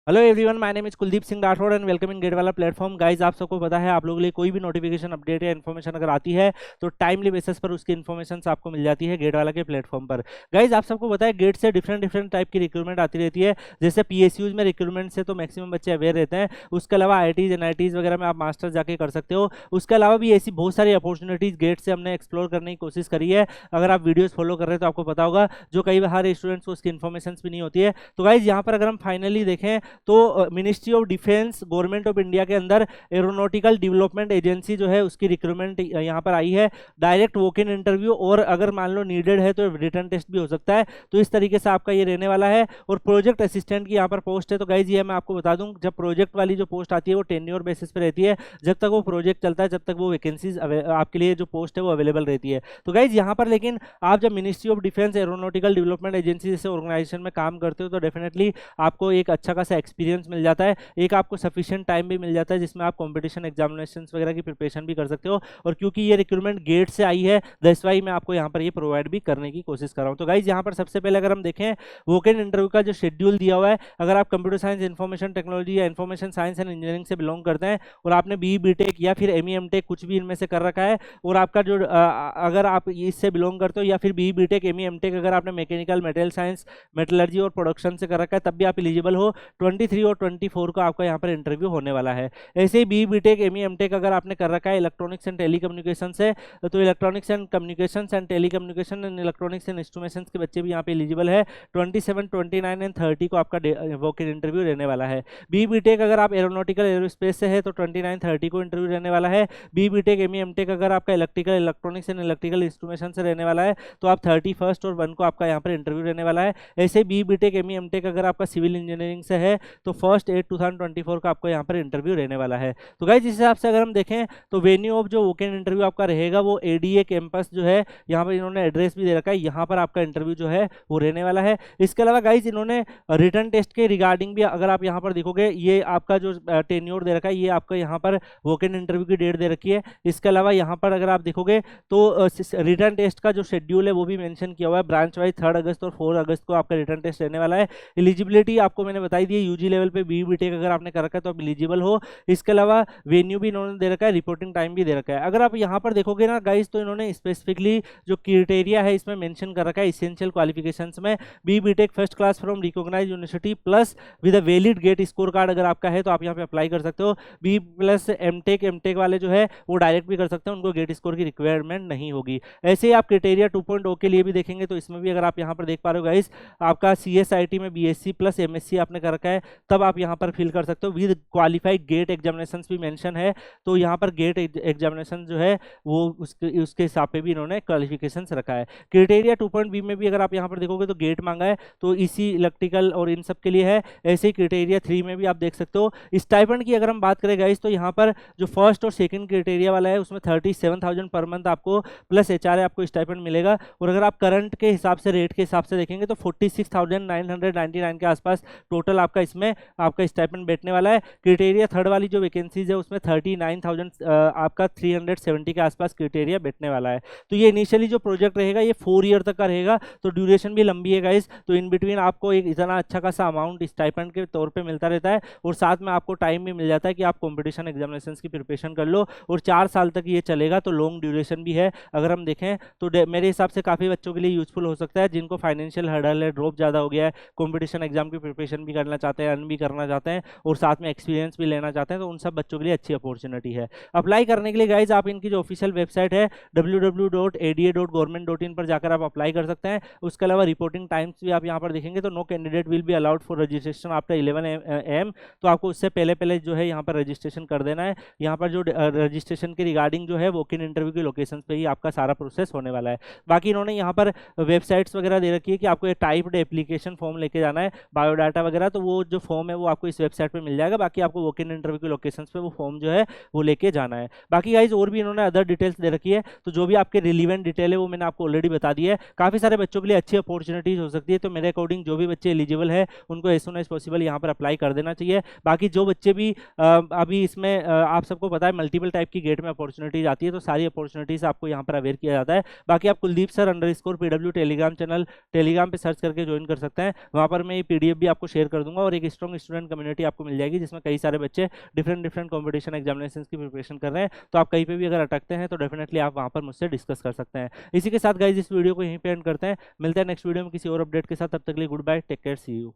Hello everyone, my name is Kuldeep Singh Rathore and welcome in GATE वाला platform. Guys, आप सबको पता है, आप लोगों के लिए कोई भी नोटिफिकेशन अपडेट या इन्फॉर्मेशन अगर आती है तो टाइमली बेसिस पर उसकी इन्फॉर्मेशन आपको मिल जाती है गेट वाला के प्लेटफॉर्म पर। गाइज, आप सबको पता है गेट से डिफरेंट डिफरेंट टाइप की रिक्रूटमेंट आती रहती है। जैसे पीएसयूज में रिक्रूटमेंट से तो मैक्सिमम बच्चे अवेयर रहते हैं। उसके अलावा आईआईटीज एनआईटीज वगैरह में आप मास्टर जाके कर सकते हो। उसके अलावा भी ऐसी बहुत सारी अपॉर्चुनिटीज गेट से हमने एक्सप्लोर करने की कोशिश करी है। अगर आप वीडियोज फॉलो कर रहे हैं तो आपको पता होगा, जो कई बार हर स्टूडेंट्स को उसकी इन्फॉर्मेशन भी नहीं होती है। तो गाइज, यहाँ पर अगर हम फाइनली देखें तो ministry of defence government of India के अंदर एरोनॉटिकल डेवलपमेंट एजेंसी जो है उसकी रिक्रूटमेंट यहाँ पर आई है। डायरेक्ट वॉक इन इंटरव्यू और अगर मान लो नीडेड है तो रिटर्न टेस्ट भी हो सकता है। तो इस तरीके से आपका ये रहने वाला है। और प्रोजेक्ट असिस्टेंट की यहाँ पर पोस्ट है। तो गाइज, ये मैं आपको बता दूं, जब प्रोजेक्ट वाली जो पोस्ट आती है वो टेन्योर बेसिस पे रहती है। जब तक वो प्रोजेक्ट चलता है जब तक वो वैकेंसीज आपके लिए जो पोस्ट है वो अवेलेबल रहती है। तो गाइज, यहाँ पर लेकिन आप जब ministry of defence aeronautical development agency जैसे ऑर्गेनाइजेशन में काम करते हो तो डेफिनेटली आपको एक अच्छा खासा एक्सपीरियंस मिल जाता है। एक आपको सफिशिएंट टाइम भी मिल जाता है जिसमें आप कंपटीशन एग्जामिनेशन वगैरह की प्रिपरेशन भी कर सकते हो। और क्योंकि ये रिक्रूटमेंट गेट से आई है, दैट्स व्हाई मैं आपको यहाँ पर ये प्रोवाइड भी करने की कोशिश कर रहा हूँ। तो गाइज, यहाँ पर सबसे पहले अगर हम देखें वॉक इन इंटरव्यू का जो शेड्यूल दिया हुआ है, अगर आप कंप्यूटर साइंस, इंफॉर्मेशन टेक्नोलॉजी या इंफॉर्मेशन साइंस एंड इंजीनियरिंग से बिलोंग करते हैं और आपने बी बीटेक या फिर एमई एमटेक कुछ भी इनमें से कर रखा है, और आपका जो अगर आप इससे बिलोंग करते हो या फिर बी बीटेक एमई एमटेक अगर आपने मैकेनिकल, मटेरियल साइंस, मेटलर्जी और प्रोडक्शन से कर रखा है, तब भी आप एलिजिबल हो। 23 और 24 को आपका यहाँ पर इंटरव्यू होने वाला है। ऐसे ही बी बीटेक एमई एमटेक अगर आपने कर रखा है इलेक्ट्रॉनिक्स एंड टेलीकम्युनिकेशन से, तो electronics and communications and telecommunication and electronics and instruments के बच्चे भी यहाँ पे एलिजिबल है। 27, 29 एंड 30 को आपका वॉक इन इंटरव्यू रहने वाला है। बी बीटेक अगर आप एरोनॉटिकल एरोस्पेस से है तो 29, 30 को इंटरव्यू रहने वाला है। बी बीटेक एमई एमटेक अगर आपका electrical, electronics and electrical instrument से रहने वाला है तो आप 31 और 1 को आपका यहाँ पर इंटरव्यू रहने वाला है। ऐसे बी बीटेक एमई एमटेक अगर आपका सिविल इंजीनियरिंग से है तो 1 8 2024 का आपको यहाँ पर इंटरव्यू रहने वाला है। तो गाइस, इस हिसाब से अगर हम देखें तो वेन्यू ऑफ जो वॉक इन इंटरव्यू आपका रहेगा वो एडीए कैंपस जो है, यहाँ पर इन्होंने एड्रेस भी दे रखा है, यहाँ पर आपका इंटरव्यू जो है वो रहने वाला है। इसके अलावा गाइस, इन्होंने रिटर्न टेस्ट के रिगार्डिंग भी अगर आप यहाँ पर देखोगे, ये आपका जो टेन्योर दे रखा है, ये आपका यहाँ पर वॉक इन इंटरव्यू की डेट दे रखी है। इसके अलावा यहाँ पर अगर आप देखोगे तो रिटर्न टेस्ट का जो शेड्यूल है वो भी मेंशन किया हुआ है। ब्रांच वाइज 3 अगस्त और 4 अगस्त को आपका रिटर्न टेस्ट रहने वाला है। एलिजिबिलिटी आपको मैंने बताई दी है, यूजी लेवल पे बी बीटेक अगर आपने कर रखा है तो आप एलिजिबल हो। इसके अलावा वेन्यू भी इन्होंने दे रखा है, रिपोर्टिंग टाइम भी दे रखा है। अगर आप यहाँ पर देखोगे ना गाइस, तो इन्होंने स्पेसिफिकली जो क्राइटेरिया है इसमें मेंशन कर रखा है इसेंशियल क्वालिफिकेशंस में, B BTech first class from recognised university plus with a valid GATE score card अगर आपका है तो आप यहाँ पे अप्लाई कर सकते हो। बी प्लस एमटेक, एमटेक वाले जो है वो डायरेक्ट भी कर सकते हैं, उनको गेट स्कोर की रिक्वायरमेंट नहीं होगी। ऐसे ही आप क्राइटेरिया 2.0 के लिए भी देखेंगे तो इसमें भी अगर आप यहाँ पर देख पा रहे हो गाइस, आपका सीएसआईटी में बीएससी प्लस एमएससी आपने कर रखा है तब आप यहाँ पर फिल कर सकते हो। विद क्वालिफाइड गेट एग्जामिनेशन भी मेंशन है, तो यहाँ पर गेट एग्जामिनेशन जो है वो उसके हिसाब पे भी इन्होंने क्वालिफिकेशन रखा है। क्राइटेरिया 2.b में भी अगर आप यहाँ पर देखोगे तो गेट मांगा है, तो इसी इलेक्ट्रिकल और इन सब के लिए है। ऐसे ही क्राइटेरिया 3 में भी आप देख सकते हो। स्टाइपेंड की अगर हम बात करें गाइस, तो यहाँ पर जो फर्स्ट और सेकंड क्राइटेरिया वाला है उसमें 37,000 पर मंथ आपको प्लस एचआरए आपको स्टाइपेंड मिलेगा। और अगर आप करंट के हिसाब से, रेट के हिसाब से देखेंगे तो 46,999 के आसपास टोटल आपका इसमें आपका स्टाइपेंड बैठने वाला है। क्राइटेरिया 3 वाली जो वैकेंसीज है उसमें 39,000 आपका 370 के आसपास क्राइटेरिया बैठने वाला है। तो ये इनिशियली जो प्रोजेक्ट रहेगा ये 4 ईयर तक का रहेगा, तो ड्यूरेशन भी लंबी है गाइस। तो इन बिटवीन आपको एक इतना अच्छा खासा अमाउंट स्टाइपेंड के तौर पे मिलता रहता है, और साथ में आपको टाइम भी मिल जाता है कि आप कंपटीशन एग्जामिनेशन की प्रिपरेशन कर लो। और 4 साल तक ये चलेगा, तो लॉन्ग ड्यूरेशन भी है। अगर हम देखें तो मेरे हिसाब से काफ़ी बच्चों के लिए यूजफुल हो सकता है, जिनको फाइनेंशियल हर्डल है, ड्रॉप ज़्यादा हो गया है, कंपटीशन एग्जाम की प्रिपरेशन भी करना चाहते हैं, अर्न भी करना चाहते हैं और साथ में एक्सपीरियंस भी लेना चाहते हैं, तो उन सब बच्चों के लिए अच्छी अपॉर्चुनिटी है। अप्लाई करने के लिए गाइज आप इनकी जो ऑफिशियल वेबसाइट है www.ada.government.in पर जाकर आप अप्लाई कर सकते हैं। उसके अलावा रिपोर्टिंग टाइम्स भी आप यहाँ पर देखेंगे तो no candidate will be allowed for registration after 11 AM, तो आपको उससे पहले पहले जो है यहाँ पर रजिस्ट्रेशन कर देना है। यहाँ पर जो रजिस्ट्रेशन के रिगार्डिंग जो है वॉक इन इंटरव्यू की लोकेशन पे ही आपका सारा प्रोसेस होने वाला है। बाकी इन्होंने यहाँ पर वेबसाइट्स वगैरह दे रखी है कि आपको ये टाइप्ड एप्लीकेशन फॉर्म लेके जाना है, बायोडाटा वगैरह, तो वो जो फॉर्म है वो आपको इस वेबसाइट पे मिल जाएगा। बाकी आपको वॉक इन इंटरव्यू की लोकेशंस पे वो फॉर्म जो है वो लेके जाना है। बाकी गाइज और भी इन्होंने अदर डिटेल्स दे रखी है, तो जो भी आपके रिलीवेंट डिटेल है वो मैंने आपको ऑलरेडी बता दी है। काफ़ी सारे बच्चों के लिए अच्छी अपॉर्चुनिटीज हो सकती है, तो मेरे अकॉर्डिंग जो भी बच्चे एलिजिबल है उनको एज सून एज पॉसिबल यहाँ पर अप्लाई कर देना चाहिए। बाकी जो बच्चे भी अभी इसमें आप सबको पता है मल्टीपल टाइप की गेट में अपॉर्चुनिटीज आती है, तो सारी अपॉर्चुनिटीज आपको यहाँ पर अवेयर किया जाता है। बाकी आप Kuldeep sir _PW Telegram channel Telegram पे सर्च करके ज्वाइन कर सकते हैं, वहाँ पर मैं ये PDF भी आपको शेयर कर दूंगा। और और एक स्ट्रॉन्ग स्टूडेंट कम्युनिटी आपको मिल जाएगी, जिसमें कई सारे बच्चे डिफरेंट डिफरेंट कॉम्पिटिशन एग्जामिनेशन की प्रिपरेशन कर रहे हैं। तो आप कहीं पे भी अगर अटकते हैं तो डेफिनेटली आप वहाँ पर मुझसे डिस्कस कर सकते हैं। इसी के साथ गाइज इस वीडियो को यहीं पे एंड करते हैं, मिलते हैं नेक्स्ट वीडियो में किसी और अपडेट के साथ। तब तक के लिए goodbye, take care, see you.